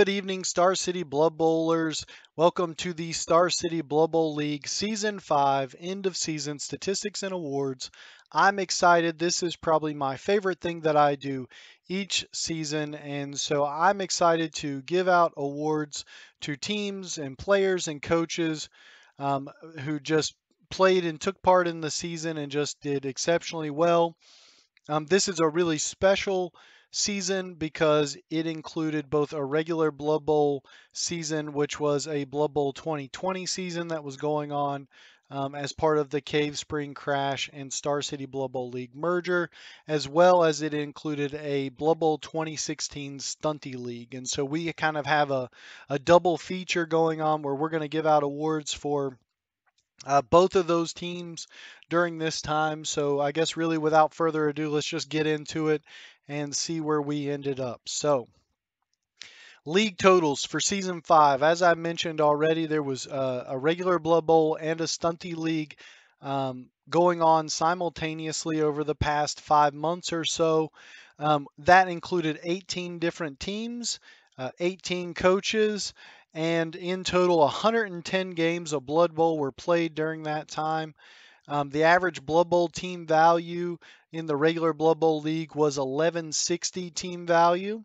Good evening, Star City Blood Bowlers. Welcome to the Star City Blood Bowl League Season 5 End of Season Statistics and Awards. I'm excited. This is probably my favorite thing that I do each season, and so I'm excited to give out awards to teams and players and coaches um, who just played and took part in the season and just did exceptionally well. This is a really special season because it included both a regular Blood Bowl season, which was a Blood Bowl 2020 season that was going on as part of the Cave Spring Crash and Star City Blood Bowl League merger, as well as it included a Blood Bowl 2016 Stunty League. And so we kind of have a double feature going on where we're going to give out awards for both of those teams during this time. So I guess really without further ado, let's just get into it and see where we ended up. So league totals for season 5. As I mentioned already, there was a regular Blood Bowl and a Stunty League going on simultaneously over the past 5 months or so. That included 18 different teams, 18 coaches, and in total 110 games of Blood Bowl were played during that time. The average Blood Bowl team value in the regular Blood Bowl league was 1160 team value,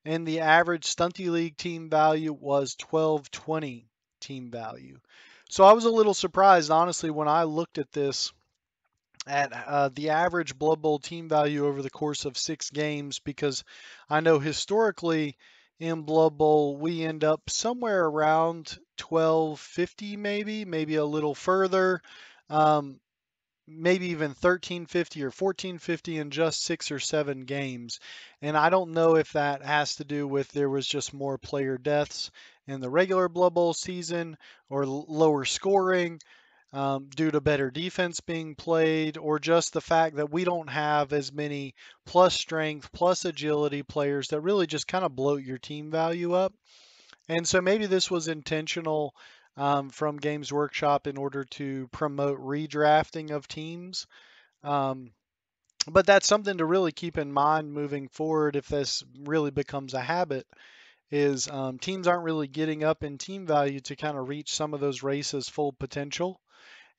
and the average Stunty League team value was 1220 team value. So I was a little surprised, honestly, when I looked at this at the average Blood Bowl team value over the course of 6 games, because I know historically in Blood Bowl we end up somewhere around 1250, maybe a little further. Um, Maybe even 1350 or 1450 in just 6 or 7 games. And I don't know if that has to do with there was just more player deaths in the regular Blood Bowl season or lower scoring due to better defense being played, or just the fact that we don't have as many plus strength, plus agility players that really just kind of bloat your team value up. And so maybe this was intentional from Games Workshop in order to promote redrafting of teams. Um, but that's something to really keep in mind moving forward if this really becomes a habit, is teams aren't really getting up in team value to kind of reach some of those races' full potential.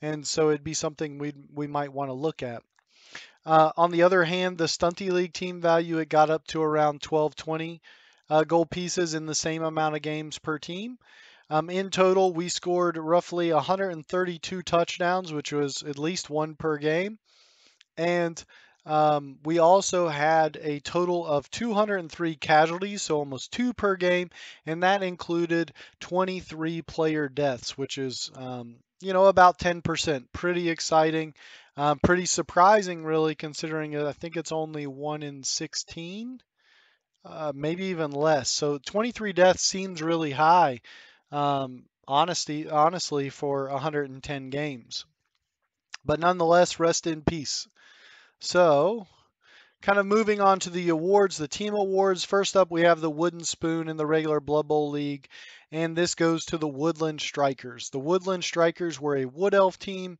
And so it'd be something we might want to look at. On the other hand, the Stunty League team value, it got up to around 1220 gold pieces in the same amount of games per team. In total, we scored roughly 132 touchdowns, which was at least one per game. And we also had a total of 203 casualties, so almost two per game. And that included 23 player deaths, which is, about 10%. Pretty exciting. Pretty surprising, really, considering I think it's only 1 in 16, maybe even less. So 23 deaths seems really high, honestly, for 110 games. But nonetheless, rest in peace. So, kind of moving on to the awards, the team awards. First up, we have the Wooden Spoon in the regular Blood Bowl League, and this goes to the Woodland Strikers. The Woodland Strikers were a Wood Elf team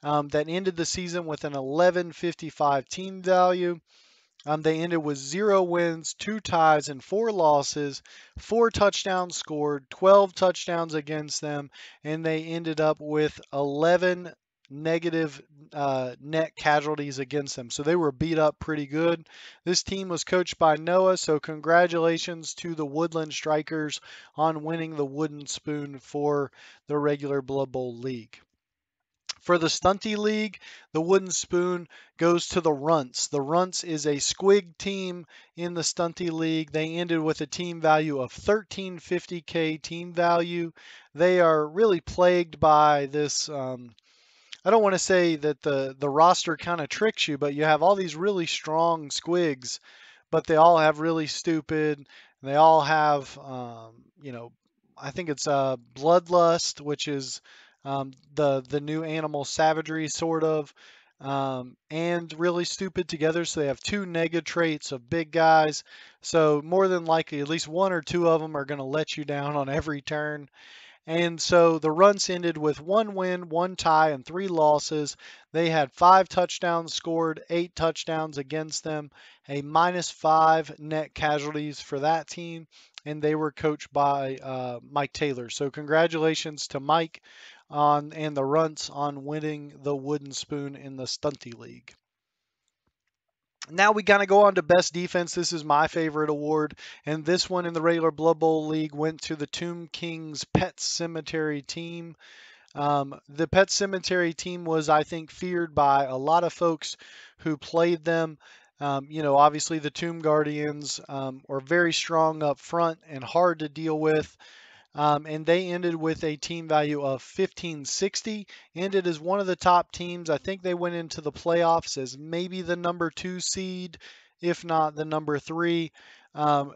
that ended the season with an 1155 team value. They ended with 0 wins, 2 ties, and 4 losses, 4 touchdowns scored, 12 touchdowns against them, and they ended up with 11 negative net casualties against them. So they were beat up pretty good. This team was coached by Noah, so congratulations to the Woodland Strikers on winning the Wooden Spoon for the regular Blood Bowl League. For the Stunty League, the Wooden Spoon goes to the Runts. The Runts is a squig team in the Stunty League. They ended with a team value of 1350k team value. They are really plagued by this. I don't want to say that the roster kind of tricks you, but you have all these really strong squigs, but they all have really stupid. They all have, I think it's Bloodlust, which is the new animal savagery sort of, and really stupid together. So they have 2 nega traits of big guys. So more than likely, at least 1 or 2 of them are going to let you down on every turn. And so the Runts ended with 1 win, 1 tie, and 3 losses. They had 5 touchdowns scored, 8 touchdowns against them, a -5 net casualties for that team, and they were coached by Mike Taylor. So congratulations to Mike on and the Runts on winning the Wooden Spoon in the Stunty League. Now we kind of go on to best defense. This is my favorite award, and this one in the regular Blood Bowl League went to the Tomb Kings Pet Cemetery team. The Pet Cemetery team was, I think, feared by a lot of folks who played them. Obviously the Tomb Guardians were very strong up front and hard to deal with. And they ended with a team value of 1560. Ended as one of the top teams. I think they went into the playoffs as maybe the number 2 seed, if not the number 3.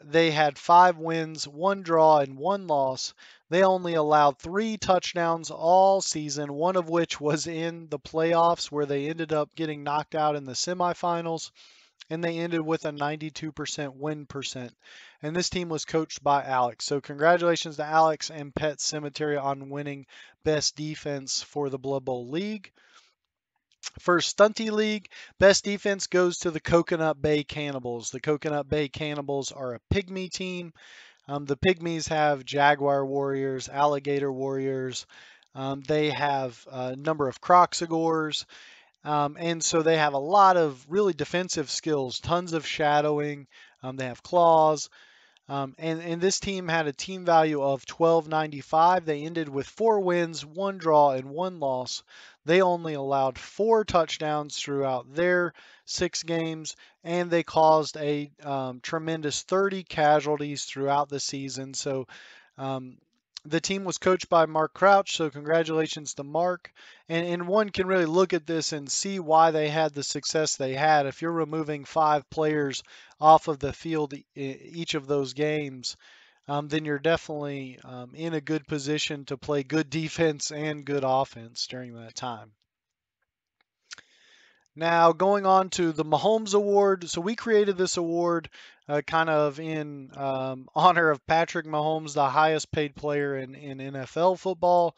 They had 5 wins, 1 draw, and 1 loss. They only allowed 3 touchdowns all season, one of which was in the playoffs where they ended up getting knocked out in the semifinals, and they ended with a 92% win percent. And this team was coached by Alex. So congratulations to Alex and Pet Cemetery on winning best defense for the Blood Bowl League. For Stunty League, best defense goes to the Coconut Bay Cannibals. The Coconut Bay Cannibals are a pygmy team. The pygmies have jaguar warriors, alligator warriors. They have a number of croxagores. And so they have a lot of really defensive skills, tons of shadowing. They have claws. And this team had a team value of 1295. They ended with 4 wins, 1 draw, and 1 loss. They only allowed 4 touchdowns throughout their 6 games, and they caused a tremendous 30 casualties throughout the season. So um, the team was coached by Mark Crouch, so congratulations to Mark. And one can really look at this and see why they had the success they had. If you're removing 5 players off of the field each of those games, then you're definitely in a good position to play good defense and good offense during that time. Now, going on to the Mahomes Award. So, we created this award kind of in honor of Patrick Mahomes, the highest paid player in NFL football.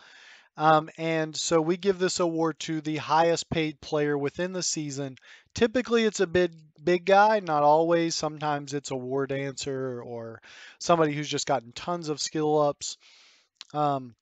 And so, we give this award to the highest paid player within the season. Typically, it's a big guy, not always. Sometimes it's a war dancer or somebody who's just gotten tons of skill ups. Um,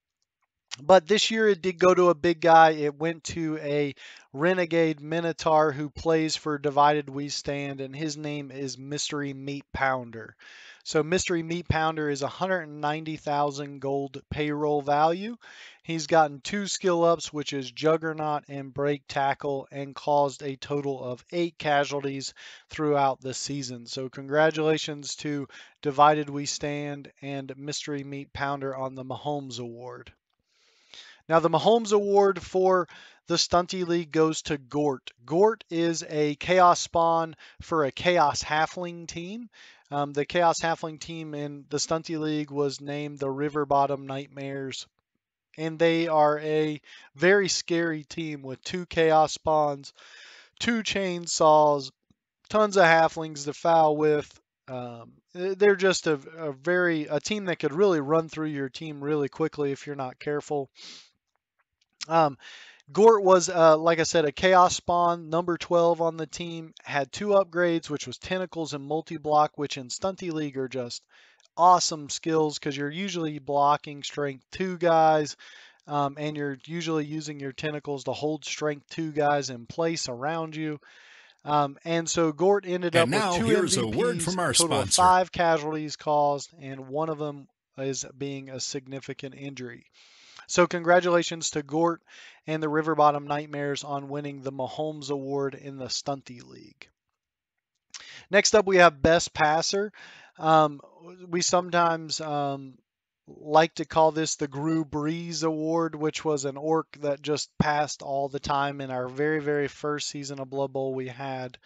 but this year it did go to a big guy. It went to a renegade Minotaur who plays for Divided We Stand, and his name is Mystery Meat Pounder. So Mystery Meat Pounder is 190,000 gold payroll value. He's gotten 2 skill ups, which is Juggernaut and Break Tackle, and caused a total of 8 casualties throughout the season. So congratulations to Divided We Stand and Mystery Meat Pounder on the Mahomes Award. Now, the Mahomes Award for the Stunty League goes to Gort. Gort is a Chaos spawn for a Chaos Halfling team. The Chaos Halfling team in the Stunty League was named the River Bottom Nightmares, and they are a very scary team with 2 Chaos spawns, 2 chainsaws, tons of halflings to foul with. They're just a team that could really run through your team really quickly if you're not careful. Gort was, like I said, a Chaos spawn, number 12 on the team, had 2 upgrades, which was Tentacles and Multi-Block, which in Stunty League are just awesome skills because you're usually blocking Strength 2 guys, and you're usually using your Tentacles to hold Strength 2 guys in place around you. And so Gort ended And up with now 2 here's a word MVPs, from a our total of sponsor. 5 casualties caused, and one of them is being a significant injury. So congratulations to Gort and the River Bottom Nightmares on winning the Mahomes Award in the Stunty League. Next up, we have Best Passer. Um, we sometimes like to call this the Gru Breeze Award, which was an orc that just passed all the time in our very, very first season of Blood Bowl we had.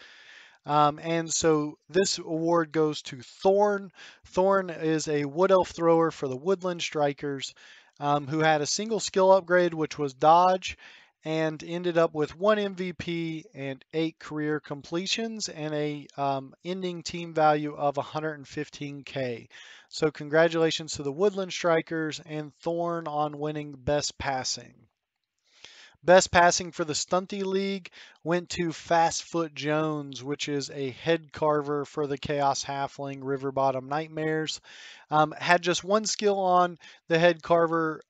And so this award goes to Thorn. Thorn is a Wood Elf thrower for the Woodland Strikers, who had a single skill upgrade, which was Dodge. and ended up with 1 MVP and 8 career completions and a ending team value of 115K. So congratulations to the Woodland Strikers and Thorn on winning Best Passing. Best passing for the Stunty League went to Fastfoot Jones, which is a head carver for the Chaos Halfling River Bottom Nightmares. Had just one skill on the head carver,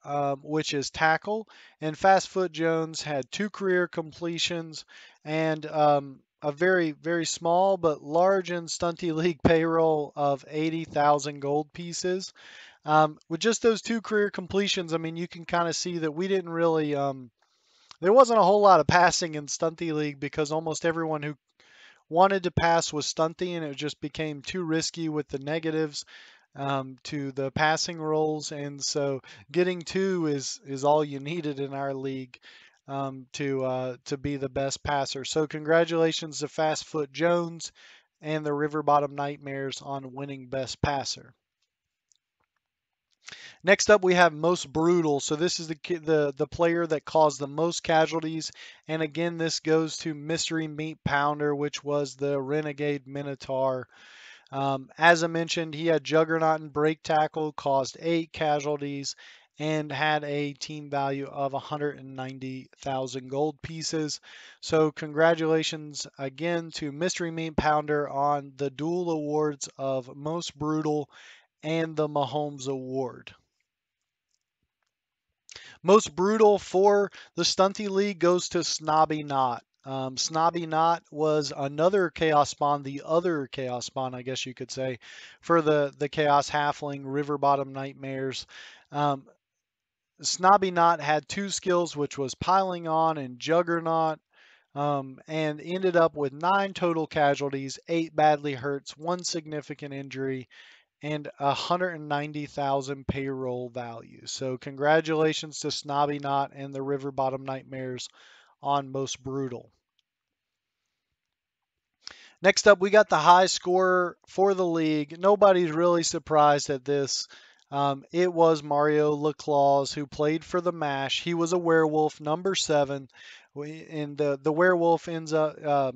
which is tackle, and Fastfoot Jones had 2 career completions and a very, very small but large in Stunty League payroll of 80,000 gold pieces. With just those 2 career completions, I mean, you can kind of see that we didn't really. There wasn't a whole lot of passing in Stunty League because almost everyone who wanted to pass was Stunty, and it just became too risky with the negatives to the passing rolls. And so getting 2 is all you needed in our league to be the best passer. So congratulations to Fastfoot Jones and the River Bottom Nightmares on winning best passer. Next up, we have most brutal. So this is the player that caused the most casualties, and again, this goes to Mystery Meat Pounder, which was the Renegade Minotaur. As I mentioned, he had Juggernaut and Break Tackle, caused 8 casualties, and had a team value of 190,000 gold pieces. So congratulations again to Mystery Meat Pounder on the dual awards of most brutal and the Mahomes Award. Most brutal for the Stunty League goes to Snobby Knot. Snobby Knot was another Chaos Spawn, the other Chaos Spawn, I guess you could say, for the Chaos Halfling River Bottom Nightmares. Um, Snobby Knot had 2 skills, which was Piling On and Juggernaut, and ended up with 9 total casualties, 8 badly hurts, 1 significant injury, and 190,000 payroll value. So congratulations to Snobby Knot and the River Bottom Nightmares on most brutal. Next up, we got the high scorer for the league. Nobody's really surprised at this. It was Mario LaClaus who played for the MASH. He was a werewolf, number 7, and the werewolf ends up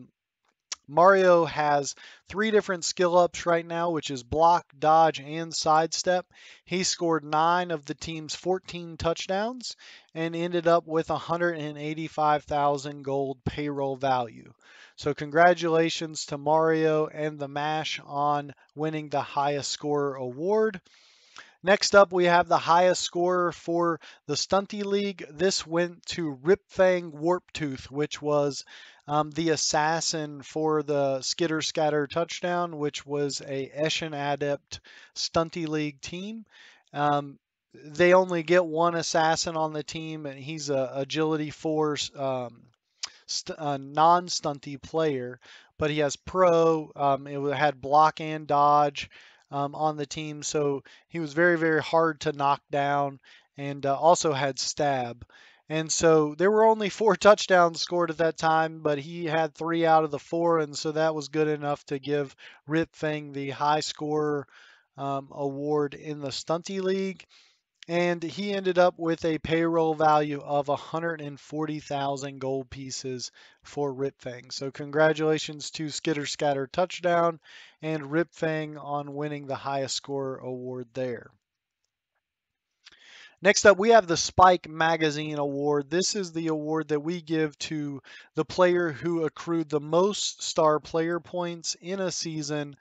Mario has 3 different skill ups right now, which is block, dodge, and sidestep. He scored 9 of the team's 14 touchdowns and ended up with 185,000 gold payroll value. So congratulations to Mario and the MASH on winning the highest scorer award. Next up, we have the highest scorer for the Stunty League. This went to Ripfang Warptooth, which was the assassin for the Skitter Scatter touchdown, which was a Eshin Adept Stunty League team. They only get one assassin on the team, and he's a Agility 4 non-stunty player, but he has pro. It had block and dodge on the team, so he was very, very hard to knock down, and also had stab. And so there were only 4 touchdowns scored at that time, but he had 3 out of the 4, and so that was good enough to give Rip Fang the high scorer award in the Stunty League. And he ended up with a payroll value of 140,000 gold pieces for Ripfang. So congratulations to Skitter Scatter Touchdown and Ripfang on winning the highest score award there. Next up, we have the Spike Magazine Award. This is the award that we give to the player who accrued the most star player points in a season.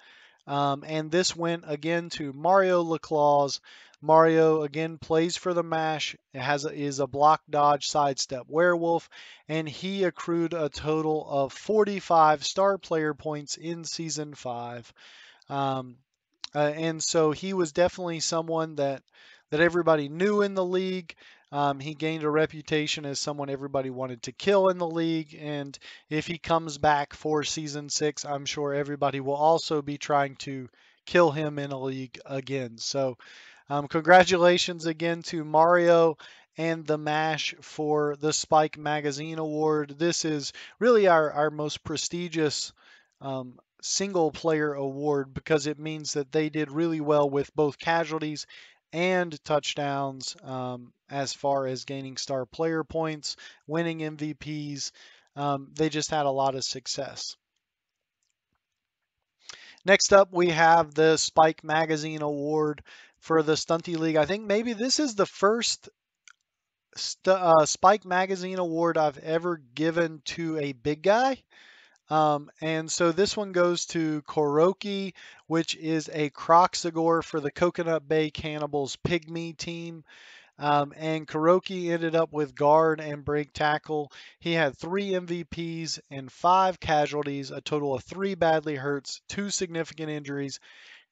And this went again to Mario LaClaus. Mario again plays for the MASH. Is a block dodge sidestep werewolf, and he accrued a total of 45 star player points in season 5. And so he was definitely someone that everybody knew in the league. He gained a reputation as someone everybody wanted to kill in the league, and if he comes back for season 6, I'm sure everybody will also be trying to kill him in a league again. So congratulations again to Mario and the MASH for the Spike Magazine Award. This is really our most prestigious single player award because it means that they did really well with both casualties and touchdowns, as far as gaining star player points, winning MVPs. They just had a lot of success. Next up, we have the Spike Magazine Award for the Stunty League. I think maybe this is the first Spike Magazine Award I've ever given to a big guy. And so this one goes to Koroki, which is a Croxagore for the Coconut Bay Cannibals Pygmy team. And Kuroki ended up with guard and break tackle. He had 3 MVPs and 5 casualties, a total of 3 badly hurts, 2 significant injuries.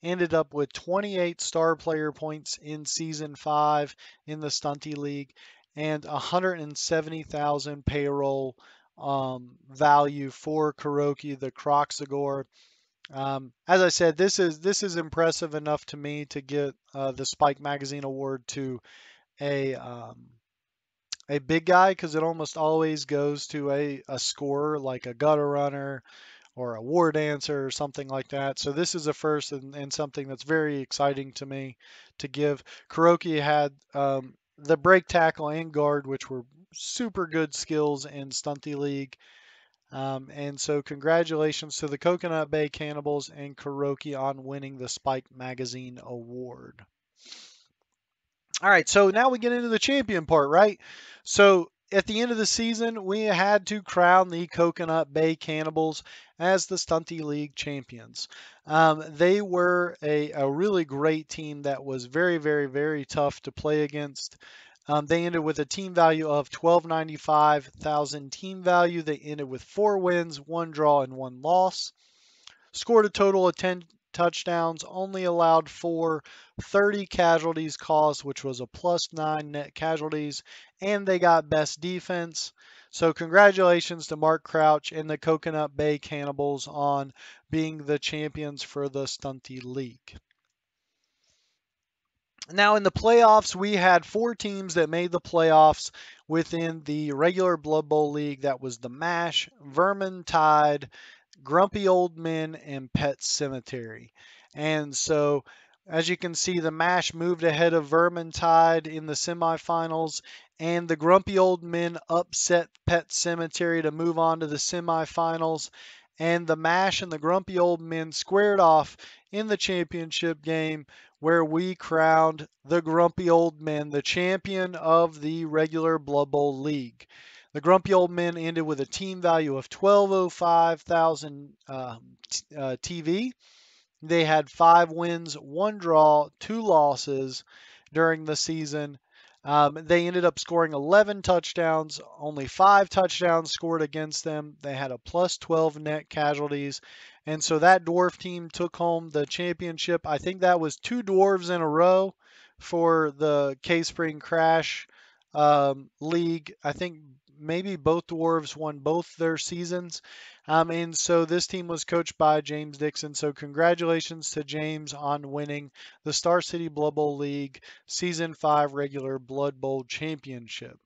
Ended up with 28 star player points in season 5 in the Stunty League and 170,000 payroll value for Kuroki, the Croxagore. As I said, this is impressive enough to me to get the Spike Magazine Award to a um, a big guy, because it almost always goes to a scorer like a gutter runner or a war dancer or something like that. So this is a first, and something that's very exciting to me to give. Kuroki had the break tackle and guard, which were super good skills in Stunty League. And so congratulations to the Coconut Bay Cannibals and Kuroki on winning the Spike Magazine Award. All right, so now we get into the champion part, right? So at the end of the season, we had to crown the Coconut Bay Cannibals as the Stunty League champions. They were a really great team that was very, very, very tough to play against. They ended with a team value of 1295,000 team value. They ended with 4 wins, 1 draw, and 1 loss. Scored a total of 10 touchdowns, only allowed for 30 casualties caused, which was a +9 net casualties, and they got best defense. So congratulations to Mark Crouch and the Coconut Bay Cannibals on being the champions for the Stunty League. Now in the playoffs, we had 4 teams that made the playoffs within the regular Blood Bowl League. That was the MASH, Vermin Tide, Grumpy Old Men, and Pet Cemetery. And so, as you can see, the MASH moved ahead of Vermintide in the semifinals, and the Grumpy Old Men upset Pet Cemetery to move on to the semifinals. And the MASH and the Grumpy Old Men squared off in the championship game, where we crowned the Grumpy Old Men the champion of the regular Blood Bowl League. The Grumpy Old Men ended with a team value of 1205,000 TV. They had 5 wins, 1 draw, 2 losses during the season. They ended up scoring 11 touchdowns, only 5 touchdowns scored against them. They had a +12 net casualties. And so that dwarf team took home the championship. I think that was 2 dwarves in a row for the K Spring Crash League. I think maybe both dwarves won both their seasons. And so this team was coached by James Dixon. So congratulations to James on winning the Star City Blood Bowl League Season 5 regular Blood Bowl Championship.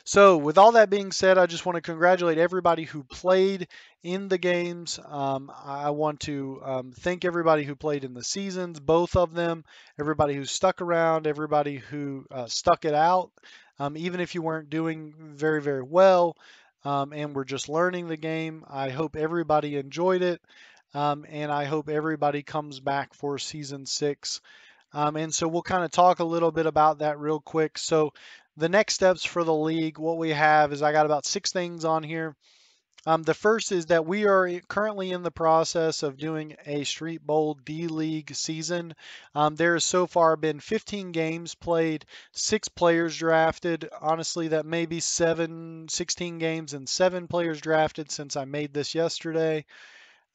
So, with all that being said, I just want to congratulate everybody who played in the games. I want to thank everybody who played in the seasons, both of them, everybody who stuck around, everybody who stuck it out, even if you weren't doing very, very well and were just learning the game. I hope everybody enjoyed it, and I hope everybody comes back for season 6. And so we'll kind of talk a little bit about that real quick. So the next steps for the league, what we have is I got about 6 things on here. The first is that we are currently in the process of doing a Street Bowl D-League season. There has so far been 15 games played, 6 players drafted. Honestly, that may be 16 games and 7 players drafted since I made this yesterday.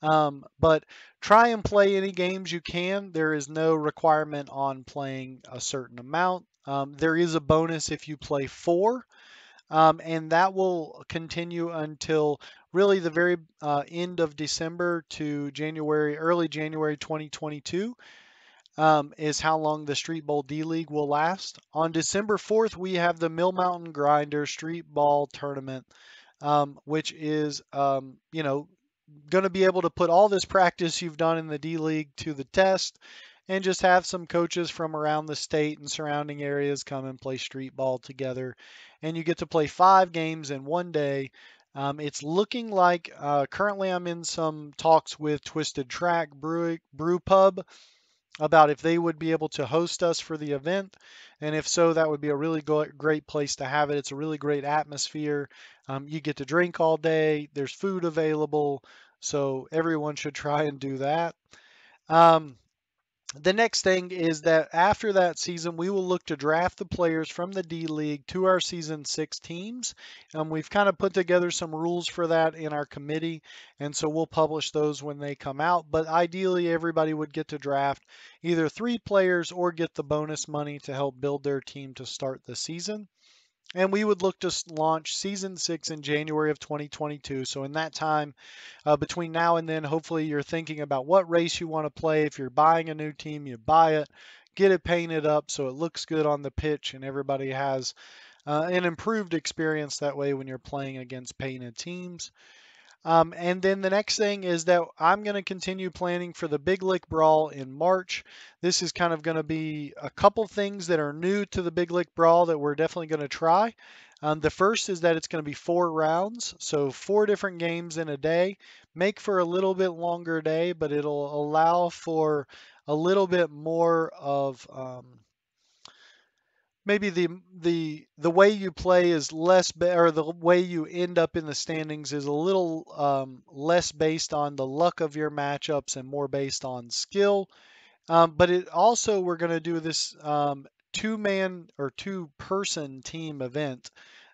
But try and play any games you can. There is no requirement on playing a certain amount. There is a bonus if you play 4, and that will continue until really the very end of December to January, early January 2022. Is how long the Street Bowl D League will last. On December 4th, we have the Mill Mountain Grinder Street Ball Tournament, which is, going to be able to put all this practice you've done in the D League to the test and just have some coaches from around the state and surrounding areas come and play street ball together. And you get to play 5 games in one day. It's looking like currently I'm in some talks with Twisted Track Brew Pub about if they would be able to host us for the event. And if so, that would be a really great place to have it. It's a really great atmosphere. You get to drink all day, there's food available. So everyone should try and do that. Um, the next thing is that after that season, we will look to draft the players from the D League to our season 6 teams. We've kind of put together some rules for that in our committee, and so we'll publish those when they come out. But ideally, everybody would get to draft either 3 players or get the bonus money to help build their team to start the season. And we would look to launch season 6 in January of 2022. So, in that time, between now and then, hopefully you're thinking about what race you want to play. If you're buying a new team, you buy it, get it painted up so it looks good on the pitch, and everybody has an improved experience that way when you're playing against painted teams. And then the next thing is that I'm going to continue planning for the Big Lick Brawl in March. This is kind of going to be a couple things that are new to the Big Lick Brawl that we're definitely going to try. The first is that it's going to be 4 rounds, so 4 different games in a day. Make for a little bit longer day, but it'll allow for a little bit more of maybe the way you play is less or the way you end up in the standings is a little less based on the luck of your matchups and more based on skill. But it also we're going to do this 2-man or 2-person team event.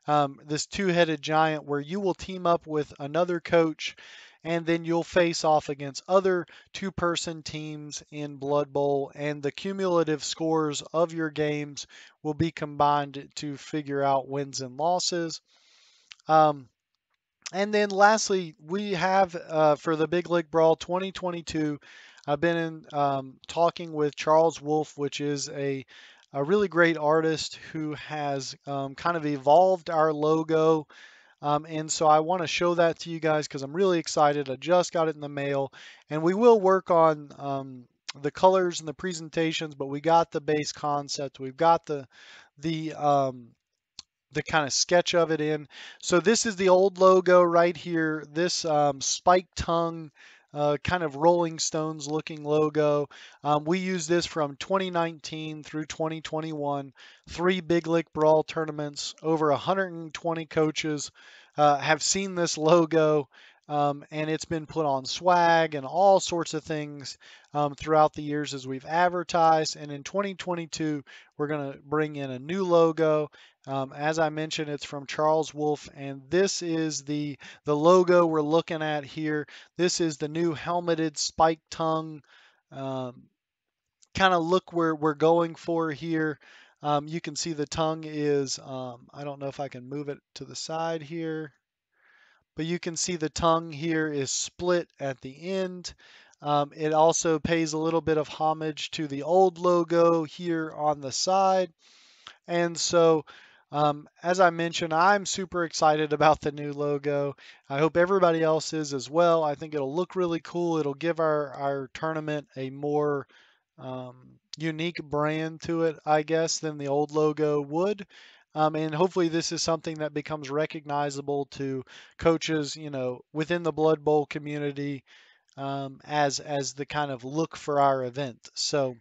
This 2-headed giant where you will team up with another coach and then you'll face off against other 2-person teams in Blood Bowl, and the cumulative scores of your games will be combined to figure out wins and losses. Um, and then lastly, we have for the Big League Brawl 2022, I've been in talking with Charles Wolf, which is a really great artist who has kind of evolved our logo. And so I want to show that to you guys because I'm really excited. I just got it in the mail, and we will work on the colors and the presentations, but we got the base concept. We've got the the kind of sketch of it in. So this is the old logo right here. This spiked tongue, kind of Rolling Stones looking logo. We use this from 2019 through 2021. 3 Big Lick Brawl tournaments. Over 120 coaches have seen this logo. And it's been put on swag and all sorts of things throughout the years as we've advertised. And in 2022, we're going to bring in a new logo. As I mentioned, it's from Charles Wolf, and this is the logo we're looking at here. This is the new helmeted spike tongue kind of look we're going for here. You can see the tongue is, I don't know if I can move it to the side here, but you can see the tongue here is split at the end. It also pays a little bit of homage to the old logo here on the side. And so, as I mentioned, I'm super excited about the new logo. I hope everybody else is as well. I think it'll look really cool. It'll give our tournament a more unique brand to it, I guess, than the old logo would. And hopefully this is something that becomes recognizable to coaches, within the Blood Bowl community, as the kind of look for our event. So,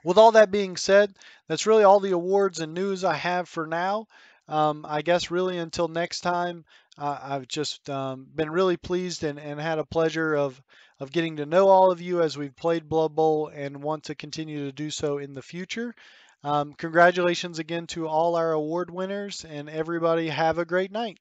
with all that being said, that's really all the awards and news I have for now. I guess really until next time, I've just been really pleased and had a pleasure of getting to know all of you as we've played Blood Bowl and want to continue to do so in the future. Congratulations again to all our award winners, and everybody have a great night.